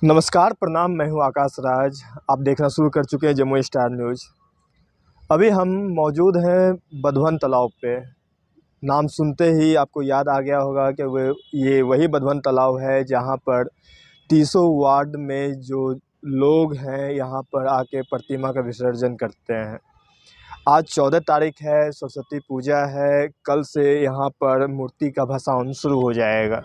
नमस्कार, प्रणाम। मैं हूं आकाश राज। आप देखना शुरू कर चुके हैं जम्मू स्टार न्यूज़। अभी हम मौजूद हैं बधवन तालाब पे। नाम सुनते ही आपको याद आ गया होगा कि ये वही बधवन तालाब है जहां पर तीसों वार्ड में जो लोग हैं यहाँ पर आके प्रतिमा का विसर्जन करते हैं। आज 14 तारीख है, सरस्वती पूजा है। कल से यहाँ पर मूर्ति का भसान शुरू हो जाएगा।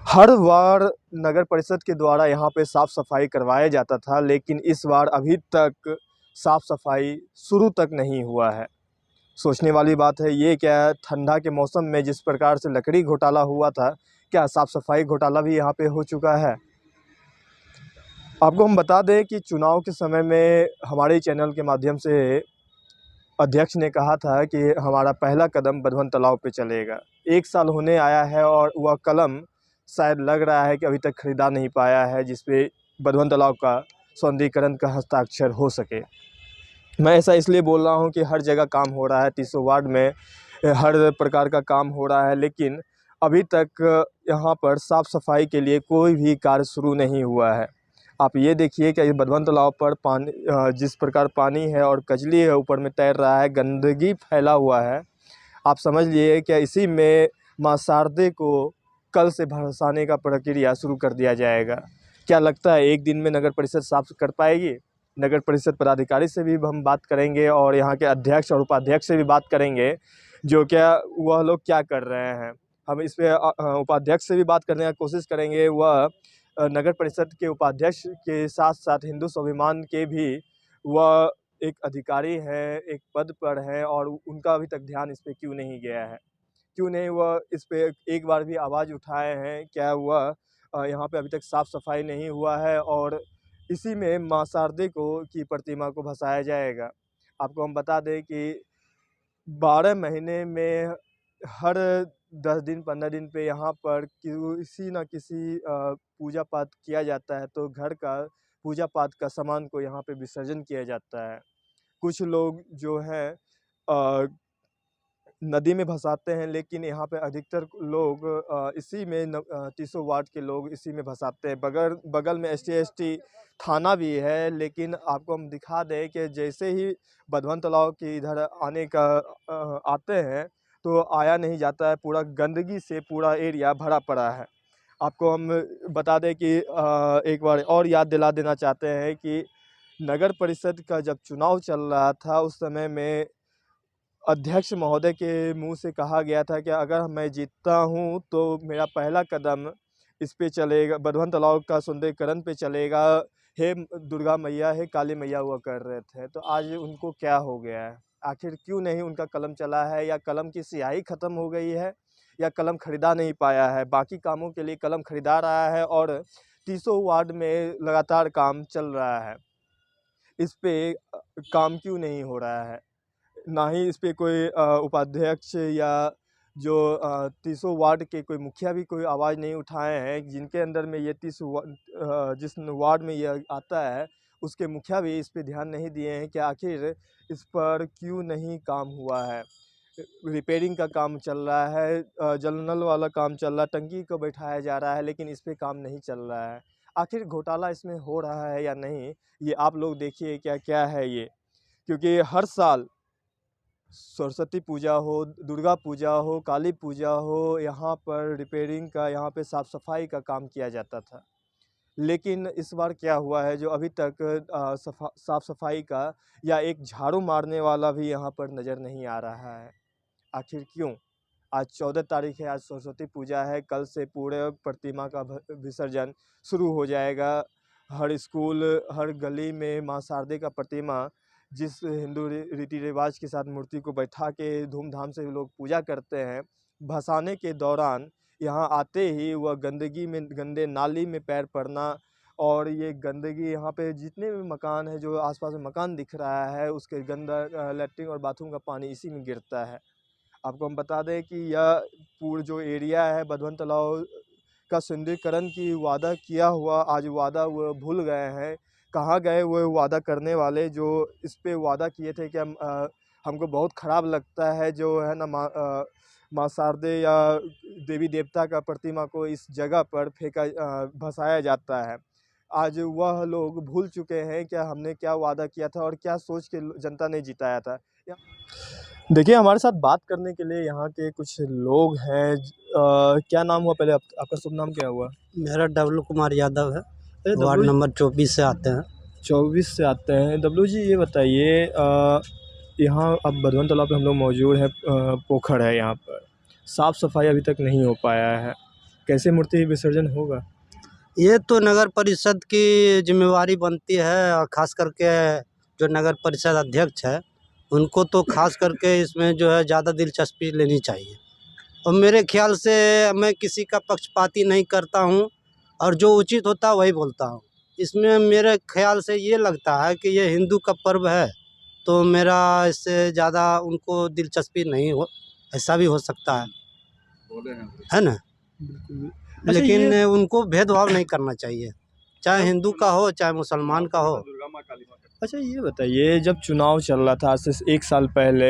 हर बार नगर परिषद के द्वारा यहाँ पे साफ सफाई करवाया जाता था, लेकिन इस बार अभी तक साफ सफाई शुरू तक नहीं हुआ है। सोचने वाली बात है, ये क्या ठंडा के मौसम में जिस प्रकार से लकड़ी घोटाला हुआ था, क्या साफ सफाई घोटाला भी यहाँ पे हो चुका है? आपको हम बता दें कि चुनाव के समय में हमारे चैनल के माध्यम से अध्यक्ष ने कहा था कि हमारा पहला कदम बधवन तालाब पे चलेगा। 1 साल होने आया है और वह कलम शायद लग रहा है कि अभी तक खरीदा नहीं पाया है, जिस पे बधवन तालाब का सौंदर्यीकरण का हस्ताक्षर हो सके। मैं ऐसा इसलिए बोल रहा हूँ कि हर जगह काम हो रहा है, तीसों वार्ड में हर प्रकार का काम हो रहा है, लेकिन अभी तक यहाँ पर साफ़ सफाई के लिए कोई भी कार्य शुरू नहीं हुआ है। आप ये देखिए कि इस बधवन तालाब पर पानी जिस प्रकार पानी है और कजली है ऊपर में तैर रहा है, गंदगी फैला हुआ है। आप समझ लिए कि इसी में मां शारदे को कल से भसाने का प्रक्रिया शुरू कर दिया जाएगा। क्या लगता है एक दिन में नगर परिषद साफ कर पाएगी? नगर परिषद पदाधिकारी से भी हम बात करेंगे और यहाँ के अध्यक्ष और उपाध्यक्ष से भी बात करेंगे, जो क्या वह लोग क्या कर रहे हैं। हम इस पे उपाध्यक्ष से भी बात करने की कोशिश करेंगे। वह नगर परिषद के उपाध्यक्ष के साथ साथ हिंदू स्वाभिमान के भी वह एक अधिकारी हैं, एक पद पर हैं, और उनका अभी तक ध्यान इस पे क्यों नहीं गया है? क्यों नहीं वह इस पे एक बार भी आवाज़ उठाए हैं? क्या वह यहाँ पे अभी तक साफ़ सफाई नहीं हुआ है और इसी में मां शारदे की प्रतिमा को भसाया जाएगा? आपको हम बता दें कि 12 महीने में हर 10 दिन 15 दिन पे यहाँ पर किसी न किसी पूजा पाठ किया जाता है, तो घर का पूजा पाठ का सामान को यहाँ पे विसर्जन किया जाता है। कुछ लोग जो हैं नदी में भसाते हैं, लेकिन यहाँ पे अधिकतर लोग इसी में तीसों वार्ड के लोग इसी में भसाते हैं। बगल बगल में ST थाना भी है, लेकिन आपको हम दिखा दें कि जैसे ही बधवन तालाब के इधर आने का आते हैं तो आया नहीं जाता है। पूरा गंदगी से पूरा एरिया भरा पड़ा है। आपको हम बता दें कि एक बार और याद दिला देना चाहते हैं कि नगर परिषद का जब चुनाव चल रहा था, उस समय में अध्यक्ष महोदय के मुंह से कहा गया था कि अगर मैं जीतता हूं तो मेरा पहला कदम इस पे चलेगा, बधवन तालाब का सौंदर्यीकरण पे चलेगा। हे दुर्गा मैया, हे काली मैया हुआ कर रहे थे। तो आज उनको क्या हो गया है? आखिर क्यों नहीं उनका कलम चला है? या कलम की स्याही खत्म हो गई है, या कलम खरीदा नहीं पाया है? बाकी कामों के लिए कलम खरीदा रहा है और तीसों वार्ड में लगातार काम चल रहा है। इस पे काम क्यों नहीं हो रहा है? ना ही इस पे कोई उपाध्यक्ष या जो तीसों वार्ड के कोई मुखिया भी कोई आवाज़ नहीं उठाए हैं, जिनके अंदर में ये जिस वार्ड में ये आता है, उसके मुखिया भी इस पे ध्यान नहीं दिए हैं कि आखिर इस पर क्यों नहीं काम हुआ है। रिपेयरिंग का काम चल रहा है, जल नल वाला काम चल रहा है, टंकी को बैठाया जा रहा है, लेकिन इस पे काम नहीं चल रहा है। आखिर घोटाला इसमें हो रहा है या नहीं, ये आप लोग देखिए क्या क्या है ये। क्योंकि हर साल सरस्वती पूजा हो, दुर्गा पूजा हो, काली पूजा हो, यहाँ पर रिपेयरिंग का, यहाँ पे साफ़ सफाई का काम किया जाता था। लेकिन इस बार क्या हुआ है, जो अभी तक साफ़ सफाई का या एक झाड़ू मारने वाला भी यहाँ पर नज़र नहीं आ रहा है। आखिर क्यों? आज 14 तारीख है, आज सरस्वती पूजा है। कल से पूरे प्रतिमा का विसर्जन शुरू हो जाएगा। हर स्कूल, हर गली में मां शारदे का प्रतिमा, जिस हिंदू रीति रिवाज के साथ मूर्ति को बैठा के धूमधाम से लोग पूजा करते हैं, भसाने के दौरान यहाँ आते ही वह गंदगी में, गंदे नाली में पैर पड़ना, और ये गंदगी यहाँ पे जितने भी मकान है, जो आसपास में मकान दिख रहा है, उसके गंदा लैट्रिन और बाथरूम का पानी इसी में गिरता है। आपको हम बता दें कि यह पूरा जो एरिया है बधवन तालाब का सौंदर्यीकरण की वादा किया हुआ, आज वादा वो भूल गए हैं। कहाँ गए वो वादा करने वाले जो इस पे वादा किए थे कि हमको बहुत ख़राब लगता है जो है ना माँ शारदे या देवी देवता का प्रतिमा को इस जगह पर भसाया जाता है। आज वह लोग भूल चुके हैं कि हमने क्या वादा किया था और क्या सोच के जनता ने जिताया था। देखिए, हमारे साथ बात करने के लिए यहाँ के कुछ लोग हैं। क्या नाम हुआ पहले आपका शुभ नाम क्या हुआ? मेरा डब्लू कुमार यादव है, अरे वार्ड डब्लू नंबर 24 से आते हैं। 24 से आते हैं। डब्लू जी ये बताइए, यहाँ अब बधवन तालाब पे हम लोग मौजूद हैं। पोखर है यहाँ पर, साफ़ सफाई अभी तक नहीं हो पाया है, कैसे मूर्ति विसर्जन होगा? ये तो नगर परिषद की जिम्मेवारी बनती है, और ख़ास करके जो नगर परिषद अध्यक्ष है उनको तो खास करके इसमें जो है ज़्यादा दिलचस्पी लेनी चाहिए। और मेरे ख्याल से मैं किसी का पक्षपाती नहीं करता हूँ, और जो उचित होता है वही बोलता हूँ। इसमें मेरे ख्याल से ये लगता है कि ये हिंदू का पर्व है, तो मेरा इससे ज़्यादा उनको दिलचस्पी नहीं हो, ऐसा भी हो सकता है ना। बिल्कुल। अच्छा लेकिन ये उनको भेदभाव नहीं करना चाहिए, चाहे हिंदू का हो चाहे मुसलमान का हो। अच्छा ये बताइए, जब चुनाव चल रहा था आज से 1 साल पहले,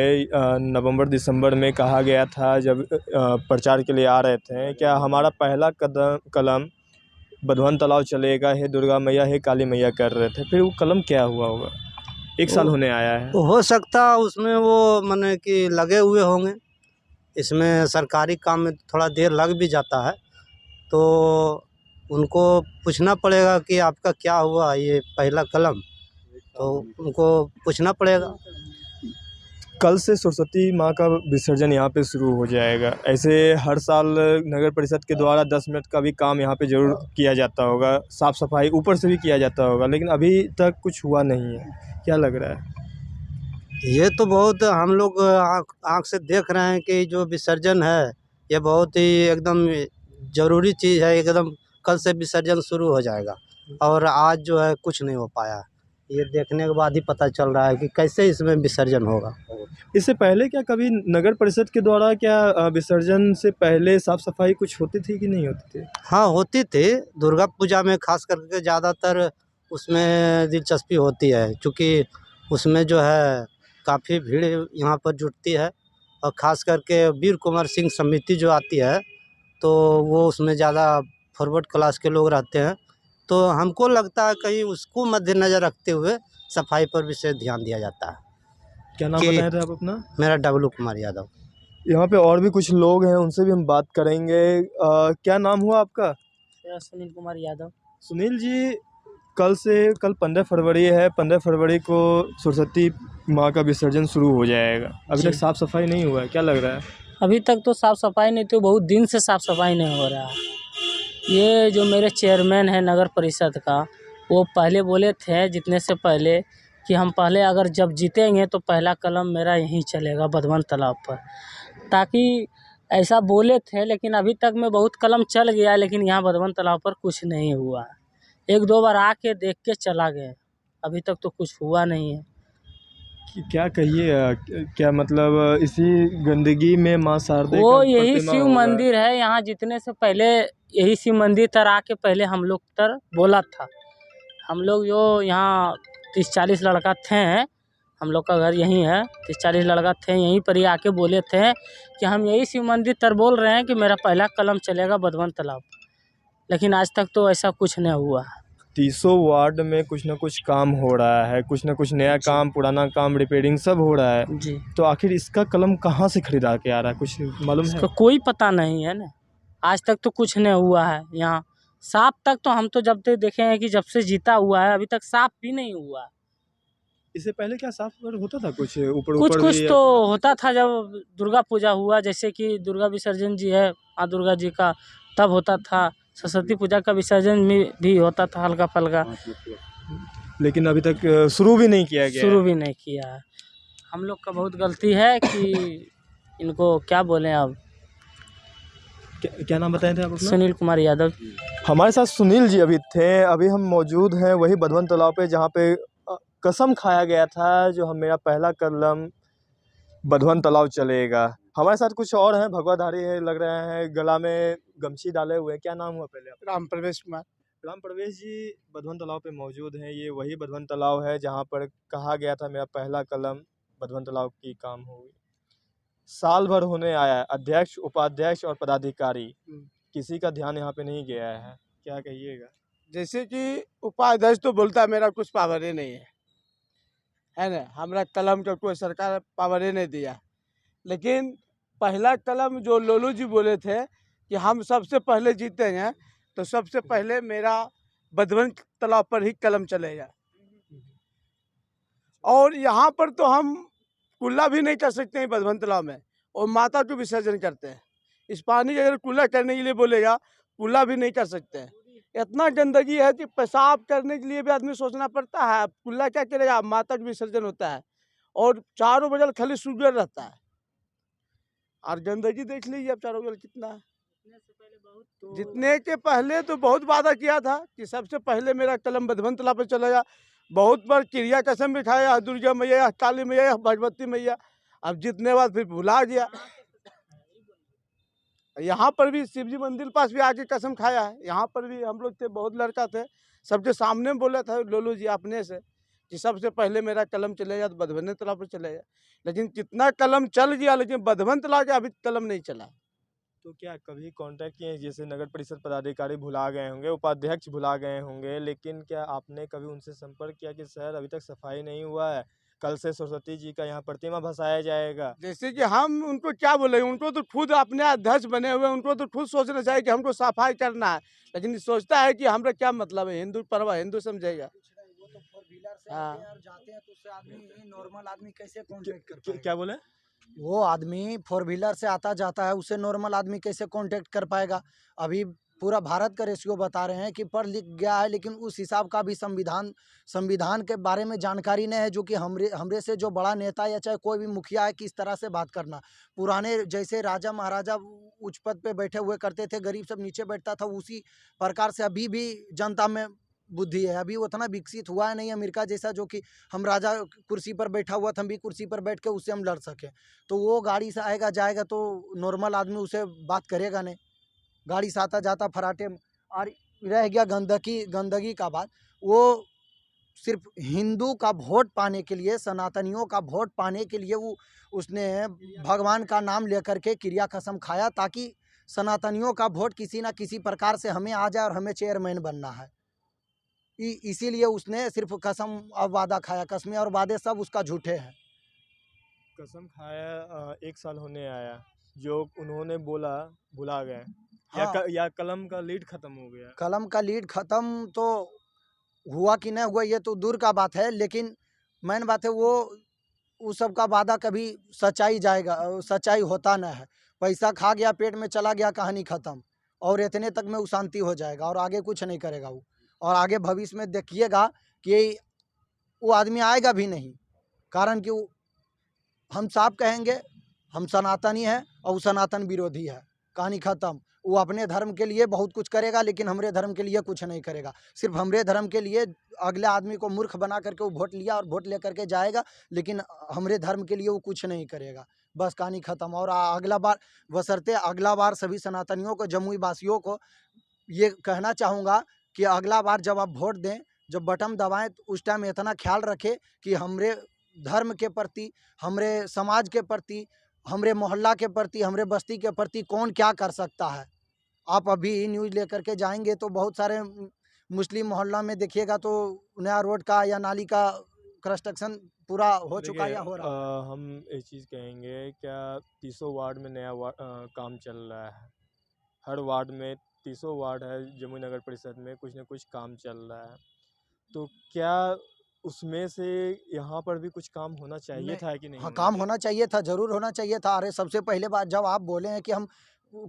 नवंबर दिसंबर में कहा गया था जब प्रचार के लिए आ रहे थे, क्या हमारा पहला कलम बधवन तालाब चलेगा, हे दुर्गा मैया हे काली मैया कर रहे थे, फिर वो कलम क्या हुआ होगा? 1 साल होने आया है। हो सकता उसमें वो माने कि लगे हुए होंगे, इसमें सरकारी काम में थोड़ा देर लग भी जाता है, तो उनको पूछना पड़ेगा कि आपका क्या हुआ ये पहला कलम, तो उनको पूछना पड़ेगा। कल से सरस्वती माँ का विसर्जन यहाँ पे शुरू हो जाएगा। ऐसे हर साल नगर परिषद के द्वारा 10 मिनट का भी काम यहाँ पे ज़रूर किया जाता होगा, साफ़ सफाई ऊपर से भी किया जाता होगा, लेकिन अभी तक कुछ हुआ नहीं है। क्या लग रहा है? ये तो बहुत हम लोग आँख से देख रहे हैं कि जो विसर्जन है ये बहुत ही एकदम ज़रूरी चीज़ है। एकदम कल से विसर्जन शुरू हो जाएगा, और आज जो है कुछ नहीं हो पाया। ये देखने के बाद ही पता चल रहा है कि कैसे इसमें विसर्जन होगा। इससे पहले क्या कभी नगर परिषद के द्वारा क्या विसर्जन से पहले साफ़ सफाई कुछ होती थी कि नहीं होती थी? हाँ, होती थी। दुर्गा पूजा में खास करके ज़्यादातर उसमें दिलचस्पी होती है, क्योंकि उसमें जो है काफ़ी भीड़ यहाँ पर जुटती है, और ख़ास करके वीर कुंवर सिंह समिति जो आती है, तो वो उसमें ज़्यादा फॉरवर्ड क्लास के लोग रहते हैं। तो हमको लगता है कहीं उसको मद्देनज़र रखते हुए सफाई पर विशेष ध्यान दिया जाता है। क्या नाम कि बताए थे आप अपना? मेरा डब्लू कुमार यादव। यहाँ पे और भी कुछ लोग हैं, उनसे भी हम बात करेंगे। क्या नाम हुआ आपका? मेरा सुनील कुमार यादव। सुनील जी, कल 15 फरवरी है, 15 फरवरी को सरस्वती माँ का विसर्जन शुरू हो जाएगा। अभी जी। तक साफ़ सफाई नहीं हुआ है, क्या लग रहा है? अभी तक तो साफ़ सफाई नहीं, तो बहुत दिन से साफ़ सफाई नहीं हो रहा है। ये जो मेरे चेयरमैन है नगर परिषद का, वो पहले बोले थे जीतने से पहले कि हम पहले अगर जब जीतेंगे तो पहला कलम मेरा यहीं चलेगा बधवन तालाब पर, ताकि ऐसा बोले थे। लेकिन अभी तक में बहुत कलम चल गया, लेकिन यहाँ बधवन तालाब पर कुछ नहीं हुआ है। 1-2 बार आके देख के चला गए, अभी तक तो कुछ हुआ नहीं है। क्या कहिए, क्या मतलब इसी गंदगी में माँ शारदे वो का यही प्रतिमा शिव होगा? मंदिर है, यहाँ जीतने से पहले यही शिव मंदिर तर आके पहले हम लोग तर बोला था। हम लोग जो यहाँ 30-40 लड़का थे, हम लोग का घर यहीं है, 30-40 लड़का थे, यहीं पर ही आके बोले थे कि हम यही शिव मंदिर तर बोल रहे हैं कि मेरा पहला कलम चलेगा बधवन तालाब। लेकिन आज तक तो ऐसा कुछ नहीं हुआ है। 30 वार्ड में कुछ ना कुछ काम हो रहा है, कुछ ना कुछ नया काम, पुराना काम, रिपेयरिंग सब हो रहा है। जी, तो आखिर इसका कलम कहाँ से खरीदा के आ रहा है, कुछ मालूम है? इसका कोई पता नहीं है ना। आज तक तो कुछ नहीं हुआ है यहाँ। साफ तक तो हम तो जब तक देखे हैं कि जब से जीता हुआ है अभी तक साफ भी नहीं हुआ है। इससे पहले क्या साफ होता था कुछ ऊपर कुछ ऊपर कुछ भी? तो होता था जब दुर्गा पूजा हुआ, जैसे कि दुर्गा विसर्जन जी है माँ दुर्गा जी का, तब होता था। सरस्वती पूजा का विसर्जन भी होता था हल्का फल्का, लेकिन अभी तक शुरू भी नहीं किया गया शुरू है। भी नहीं किया है। हम लोग का बहुत गलती है कि इनको क्या बोलें अब। क्या नाम बताए थे आप अपना? सुनील कुमार यादव। हमारे साथ सुनील जी अभी थे। अभी हम मौजूद हैं वही बधवन तालाब पे, जहाँ पे कसम खाया गया था जो हम मेरा पहला कलम बधवन तालाब चलेगा। हमारे साथ कुछ और हैं, भगवाधारी है लग रहे हैं, गला में गमछी डाले हुए हैं। क्या नाम हुआ पहले आपका? राम प्रवेश कुमार। राम प्रवेश जी बधवन तालाब पे मौजूद हैं। ये वही बधवन तालाब है जहाँ पर कहा गया था मेरा पहला कलम बधवन तालाब की काम होगी। साल भर होने आया है, अध्यक्ष, उपाध्यक्ष और पदाधिकारी, किसी का ध्यान यहाँ पे नहीं गया है। क्या कहिएगा? जैसे कि उपाध्यक्ष तो बोलता है मेरा कुछ पावर ही नहीं है ना, हमारा कलम का कोई सरकार पावर ही नहीं दिया। लेकिन पहला कलम जो लोलू जी बोले थे कि हम सबसे पहले जीतेंगे, तो सबसे पहले मेरा बधवन तालाब पर ही कलम चलेगा। और यहाँ पर तो हम कुल्ला भी नहीं कर सकते हैं बधवन तालाब में, और माता को विसर्जन करते हैं। इस पानी अगर कुल्ला करने के लिए बोलेगा, कुल्ला भी नहीं कर सकते हैं। इतना गंदगी है कि पेशाब करने के लिए भी आदमी सोचना पड़ता है। कुल्ला क्या करेगा, माता का विसर्जन होता है और चारों बगल खाली शुगर रहता है। और गंदगी देख लीजिए अब चारों बगल कितना है। जितने के पहले तो बहुत वादा किया था कि सबसे पहले मेरा कलम बधवन तालाब पर चलेगा। बहुत बार क्रिया कसम भी खाया, दुर्गा मैया, काली मैया, भगवती मैया। अब जितने बार फिर भुला गया। यहाँ पर भी शिव जी मंदिर पास भी आके कसम खाया है। यहाँ पर भी हम लोग थे, बहुत लड़का थे, सबके सामने बोला था लोलू जी अपने से कि सबसे पहले मेरा कलम चलेगा तो बधवन तालाब पर चलेगा। लेकिन कितना कलम चल गया, लेकिन बधवन तालाब का अभी कलम नहीं चला। तो क्या कभी कांटेक्ट किए, जैसे नगर परिषद पदाधिकारी भुला गए होंगे, उपाध्यक्ष भुला गए होंगे, लेकिन क्या आपने कभी उनसे संपर्क किया कि सर अभी तक सफाई नहीं हुआ है, कल से सरस्वती जी का यहाँ प्रतिमा भसाया जाएगा? जैसे कि हम उनको क्या बोले, उनको तो खुद अपने अध्यक्ष बने हुए, उनको तो खुद सोचना चाहिए कि हमको सफाई करना है। लेकिन सोचता है कि हमारा क्या मतलब है, हिंदू पर्व हिंदू समझेगा। वो तो फोर व्हीलर से आते हैं और जाते हैं, तो उससे आदमी नॉर्मल आदमी कैसे कांटेक्ट कर पाएगा? क्या बोले? वो आदमी फोर व्हीलर से आता जाता है, उससे नॉर्मल आदमी कैसे कांटेक्ट कर पाएगा? अभी पूरा भारत का रेशियो बता रहे हैं कि पढ़ लिख गया है, लेकिन उस हिसाब का भी संविधान के बारे में जानकारी नहीं है। जो कि हमरे से जो बड़ा नेता या चाहे कोई भी मुखिया है, किस तरह से बात करना। पुराने जैसे राजा महाराजा उच्च पद पे बैठे हुए करते थे, गरीब सब नीचे बैठता था, उसी प्रकार से अभी भी जनता में बुद्धि है। अभी उतना विकसित हुआ है नहीं अमेरिका जैसा, जो कि हम राजा कुर्सी पर बैठा हुआ था, हम भी कुर्सी पर बैठ के उससे हम लड़ सके। तो वो गाड़ी से आएगा जाएगा तो नॉर्मल आदमी उसे बात करेगा नहीं। गाड़ी से आता जाता फराटे। और रह गया गंदगी का बात, वो सिर्फ हिंदू का वोट पाने के लिए, सनातनियों का वोट पाने के लिए वो उसने भगवान का नाम लेकर के क्रिया कसम खाया, ताकि सनातनियों का वोट किसी ना किसी प्रकार से हमें आ जाए और हमें चेयरमैन बनना है। इसीलिए उसने सिर्फ कसम और वादा खाया। कसमें और वादे सब उसका झूठे हैं। कसम खाया 1 साल होने आया, जो उन्होंने बोला भुला गए, हाँ। या कलम का लीड खत्म हो गया? कलम का लीड ख़त्म तो हुआ कि नहीं हुआ ये तो दूर का बात है, लेकिन मेन बात है वो सब का वादा कभी सच्चाई होता न है। पैसा खा गया, पेट में चला गया, कहानी ख़त्म। और इतने तक में वो शांति हो जाएगा और आगे कुछ नहीं करेगा वो। और आगे भविष्य में देखिएगा कि वो आदमी आएगा भी नहीं, कारण कि हम साफ कहेंगे हम सनातनी हैं और वो सनातन विरोधी है, कहानी ख़त्म। वो अपने धर्म के लिए बहुत कुछ करेगा, लेकिन हमरे धर्म के लिए कुछ नहीं करेगा। सिर्फ हमरे धर्म के लिए अगले आदमी को मूर्ख बना करके वो वोट लिया और वोट लेकर के जाएगा, लेकिन हमरे धर्म के लिए वो कुछ नहीं करेगा। बस कहानी ख़त्म। और अगला बार बशर्ते अगला बार सभी सनातनियों को, जमुई वासियों को ये कहना चाहूँगा कि अगला बार जब आप वोट दें, जब बटन दबाएं, तो उस टाइम इतना ख्याल रखें कि हमरे धर्म के प्रति, हमरे समाज के प्रति, हमरे मोहल्ला के प्रति, हमरे बस्ती के प्रति कौन क्या कर सकता है। आप अभी न्यूज़ लेकर के जाएंगे तो बहुत सारे मुस्लिम मोहल्ला में देखिएगा तो नया रोड का या नाली का कंस्ट्रक्शन पूरा हो चुका या हो रहा है। हम एक चीज़ कहेंगे, क्या 300 वार्ड में नया काम चल रहा है? हर वार्ड में 300 वार्ड है जमुई नगर परिषद में, कुछ न कुछ काम चल रहा है, तो क्या उसमें से यहाँ पर भी कुछ काम होना चाहिए था कि नहीं? हाँ, काम होना चाहिए था, ज़रूर होना चाहिए था। अरे सबसे पहले बात, जब आप बोले हैं कि हम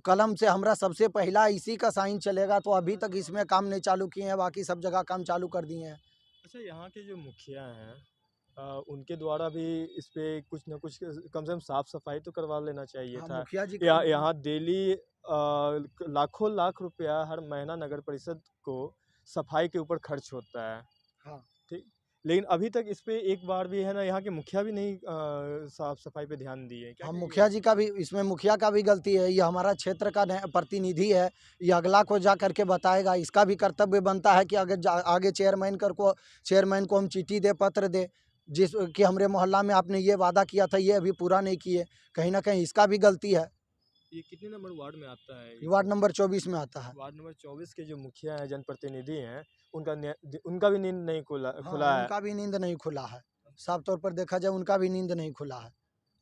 कलम से हमारा सबसे पहला इसी का साइन चलेगा, तो अभी तक इसमें काम नहीं चालू किए हैं, बाकी सब जगह काम चालू कर दिए हैं। अच्छा, यहाँ के जो मुखिया हैं उनके द्वारा भी इस पे कुछ न कुछ कम से कम साफ सफाई तो करवा लेना चाहिए हाँ, था। मुखिया जी यहाँ डेली लाखों लाख रुपया हर महीना नगर परिषद को सफाई के ऊपर खर्च होता है। हाँ। ठीक, लेकिन अभी तक इस पे एक बार भी है ना, यहाँ के मुखिया भी नहीं साफ सफाई पे ध्यान दिए। क्या हम मुखिया जी का भी, इसमें मुखिया का भी गलती है। ये हमारा क्षेत्र का प्रतिनिधि है, ये अगला को जा करके बताएगा। इसका भी कर्तव्य बनता है कि अगर आगे चेयरमैन को हम चिट्ठी दे, पत्र दे, जिस कि हमरे मोहल्ला में आपने ये वादा किया था, ये अभी पूरा नहीं किए। कहीं ना कहीं इसका भी गलती है। ये कितने नंबर वार्ड में आता है? वार्ड नंबर 24 में आता है। वार्ड नंबर 24 के जो मुखिया हैं, जनप्रतिनिधि हैं, उनका भी नींद नहीं खुला हाँ, खुला है। उनका भी नींद नहीं खुला है। साफ तौर पर देखा जाए उनका भी नींद नहीं खुला है।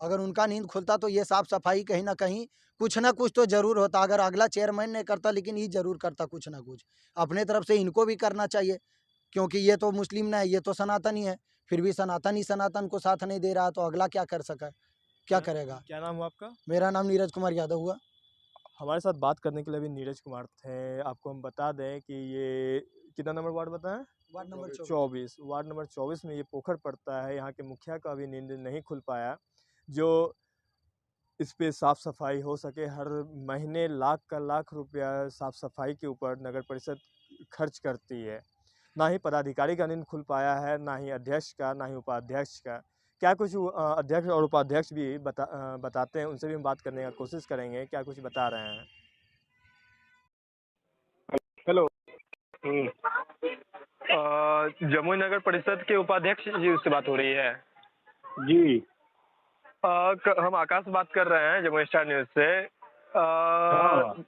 अगर उनका नींद खुलता तो ये साफ सफाई कहीं न कहीं कुछ न कुछ तो ज़रूर होता। अगर अगला चेयरमैन नहीं करता लेकिन ये ज़रूर करता कुछ न कुछ। अपने तरफ से इनको भी करना चाहिए, क्योंकि ये तो मुस्लिम नहीं है, ये तो सनातनी है। फिर भी सनातन को साथ नहीं दे रहा तो अगला क्या कर सका? क्या करेगा? क्या नाम हुआ आपका? मेरा नाम नीरज कुमार यादव हुआ। हमारे साथ बात करने के लिए भी नीरज कुमार थे। आपको हम बता दें कि ये कितना नंबर वार्ड बताएं? Ward number 24। 24 वार्ड नंबर 24 में ये पोखर पड़ता है। यहाँ के मुखिया का भी नींद नहीं खुल पाया, जो इस पे साफ सफाई हो सके। हर महीने लाख रुपया साफ सफाई के ऊपर नगर परिषद खर्च करती है। ना ही पदाधिकारी का नींद खुल पाया है, ना ही अध्यक्ष का, ना ही उपाध्यक्ष का। क्या कुछ अध्यक्ष और उपाध्यक्ष भी बताते हैं, उनसे भी हम बात करने का कोशिश करेंगे, क्या कुछ बता रहे हैं। हेलो, जमुई नगर परिषद के उपाध्यक्ष जी से बात हो रही है? जी। हम आकाश बात कर रहे हैं जमुई स्टार न्यूज से। हाँ।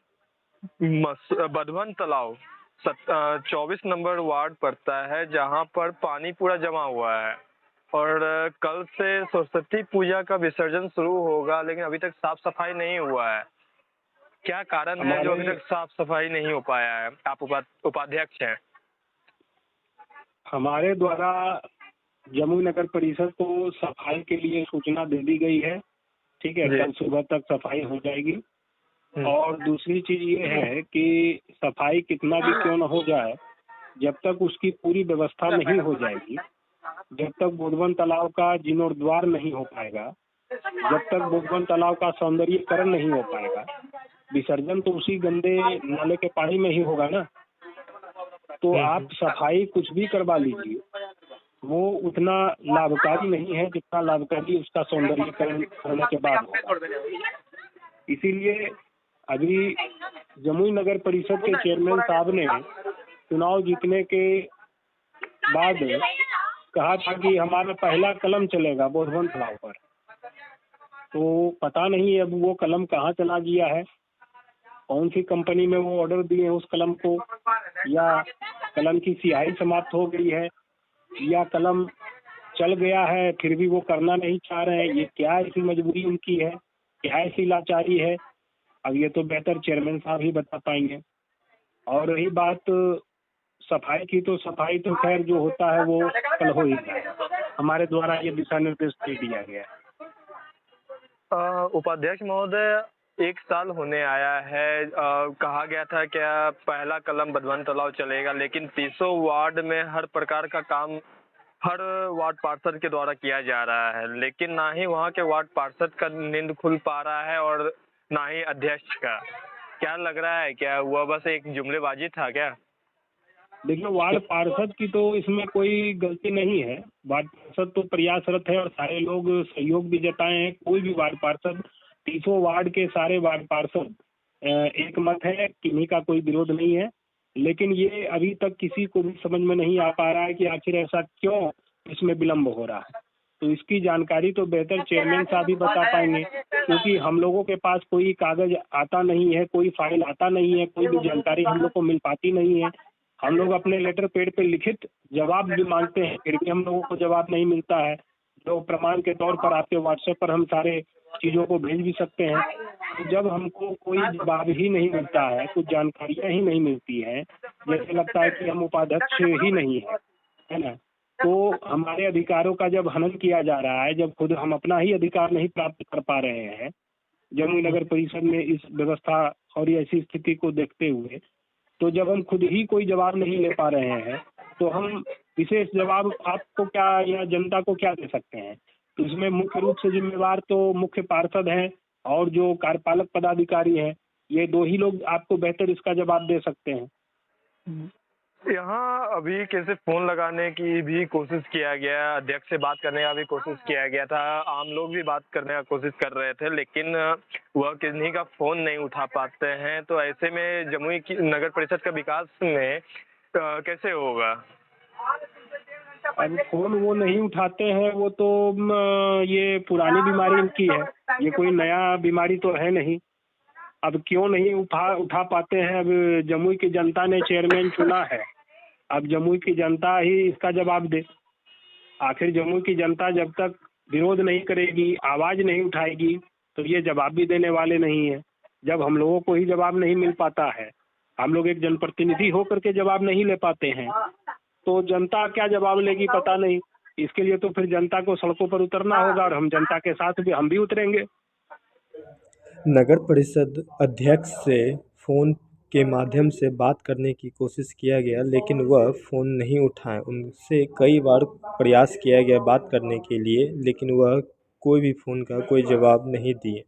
बधवन तालाब 24 नंबर वार्ड पड़ता है, जहां पर पानी पूरा जमा हुआ है और कल से सरस्वती पूजा का विसर्जन शुरू होगा, लेकिन अभी तक साफ सफाई नहीं हुआ है। क्या कारण है जो अभी तक साफ सफाई नहीं हो पाया है? आप उपाध्यक्ष हैं। हमारे द्वारा जमुई नगर परिषद को सफाई के लिए सूचना दे दी गई है। ठीक है, कल सुबह तक सफाई हो जाएगी। और दूसरी चीज ये है कि सफाई कितना भी क्यों न हो जाए, जब तक उसकी पूरी व्यवस्था नहीं हो जाएगी, जब तक बोधवन तालाब का जीर्णोद्धार नहीं हो पाएगा, जब तक बोधवन तालाब का सौंदर्यीकरण नहीं हो पाएगा, विसर्जन तो उसी गंदे नाले के पानी में ही होगा ना। तो आप सफाई कुछ भी करवा लीजिए, वो उतना लाभकारी नहीं है जितना लाभकारी उसका सौंदर्यीकरण करने के बाद होगा। इसीलिए अभी जमुई नगर परिषद के चेयरमैन साहब ने चुनाव जीतने के बाद कहा था कि हमारा पहला कलम चलेगा बोधवन तालाब पर। तो पता नहीं अब वो कलम कहाँ चला गया है, कौन सी कंपनी में वो ऑर्डर दिए हैं उस कलम को, या कलम की सियाही समाप्त हो गई है, या कलम चल गया है फिर भी वो करना नहीं चाह रहे हैं। ये क्या ऐसी मजबूरी उनकी है, क्या ऐसी लाचारी है, अब ये तो बेहतर चेयरमैन साहब ही बता पाएंगे। और रही बात सफाई की, तो सफाई तो खैर जो होता है वो कल हो ही जाएगा। हमारे द्वारा ये दिशा निर्देश दे दिया गया है। उपाध्यक्ष महोदय, 1 साल होने आया है। कहा गया था क्या पहला कलम बधवन तालाब चलेगा, लेकिन 300 वार्ड में हर प्रकार का काम हर वार्ड पार्षद के द्वारा किया जा रहा है, लेकिन ना ही वहाँ के वार्ड पार्षद का नींद खुल पा रहा है और ना ही अध्यक्ष का। क्या लग रहा है, क्या हुआ बस एक जुमलेबाजी था क्या? देखिए, वार्ड पार्षद की तो इसमें कोई गलती नहीं है। वार्ड पार्षद तो प्रयासरत है और सारे लोग सहयोग भी जताए हैं। कोई भी वार्ड पार्षद, 300 वार्ड के सारे वार्ड पार्षद एक मत है, किन्हीं का कोई विरोध नहीं है। लेकिन ये अभी तक किसी को भी समझ में नहीं आ पा रहा है कि आखिर ऐसा क्यों इसमें विलम्ब हो रहा है। तो इसकी जानकारी तो बेहतर चेयरमैन साहब ही बता पाएंगे, क्योंकि हम लोगों के पास कोई कागज आता नहीं है, कोई फाइल आता नहीं है, कोई भी जानकारी हम लोग को मिल पाती नहीं है। हम लोग अपने लेटर पैड पे लिखित जवाब भी मांगते हैं, फिर भी हम लोगों को जवाब नहीं मिलता है। जो प्रमाण के तौर पर आपके व्हाट्सएप पर हम सारे चीज़ों को भेज भी सकते हैं। तो जब हमको कोई जवाब ही नहीं मिलता है, कुछ जानकारियाँ ही नहीं मिलती हैं, जैसे लगता है कि हम उपाध्यक्ष ही नहीं है ना। तो हमारे अधिकारों का जब हनन किया जा रहा है, जब खुद हम अपना ही अधिकार नहीं प्राप्त कर पा रहे हैं जमुई नगर परिषद में इस व्यवस्था और ऐसी स्थिति को देखते हुए, तो जब हम खुद ही कोई जवाब नहीं ले पा रहे हैं, तो हम विशेष जवाब आपको क्या या जनता को क्या दे सकते हैं। तो इसमें मुख्य रूप से जिम्मेवार तो मुख्य पार्षद हैं और जो कार्यपालक पदाधिकारी हैं, ये 2 ही लोग आपको बेहतर इसका जवाब दे सकते हैं। यहाँ अभी कैसे फोन लगाने की भी कोशिश किया गया, अध्यक्ष से बात करने का भी कोशिश किया गया था, आम लोग भी बात करने का कोशिश कर रहे थे, लेकिन वह किन्हीं का फोन नहीं उठा पाते हैं। तो ऐसे में जमुई की नगर परिषद का विकास में कैसे होगा? अब फोन वो नहीं उठाते हैं, वो तो ये पुरानी बीमारी इनकी है, ये कोई नया बीमारी तो है नहीं। अब क्यों नहीं उठा पाते हैं? अब जमुई की जनता ने चेयरमैन चुना है, अब जमुई की जनता ही इसका जवाब दे। आखिर जमुई की जनता जब तक विरोध नहीं करेगी, आवाज नहीं उठाएगी, तो ये जवाब भी देने वाले नहीं है। जब हम लोगों को ही जवाब नहीं मिल पाता है, हम लोग एक जनप्रतिनिधि होकर के जवाब नहीं ले पाते हैं, तो जनता क्या जवाब लेगी पता नहीं। इसके लिए तो फिर जनता को सड़कों पर उतरना होगा और हम जनता के साथ भी हम भी उतरेंगे। नगर परिषद अध्यक्ष से फ़ोन के माध्यम से बात करने की कोशिश किया गया, लेकिन वह फ़ोन नहीं उठाए। उनसे कई बार प्रयास किया गया बात करने के लिए, लेकिन वह कोई भी फ़ोन का कोई जवाब नहीं दिए।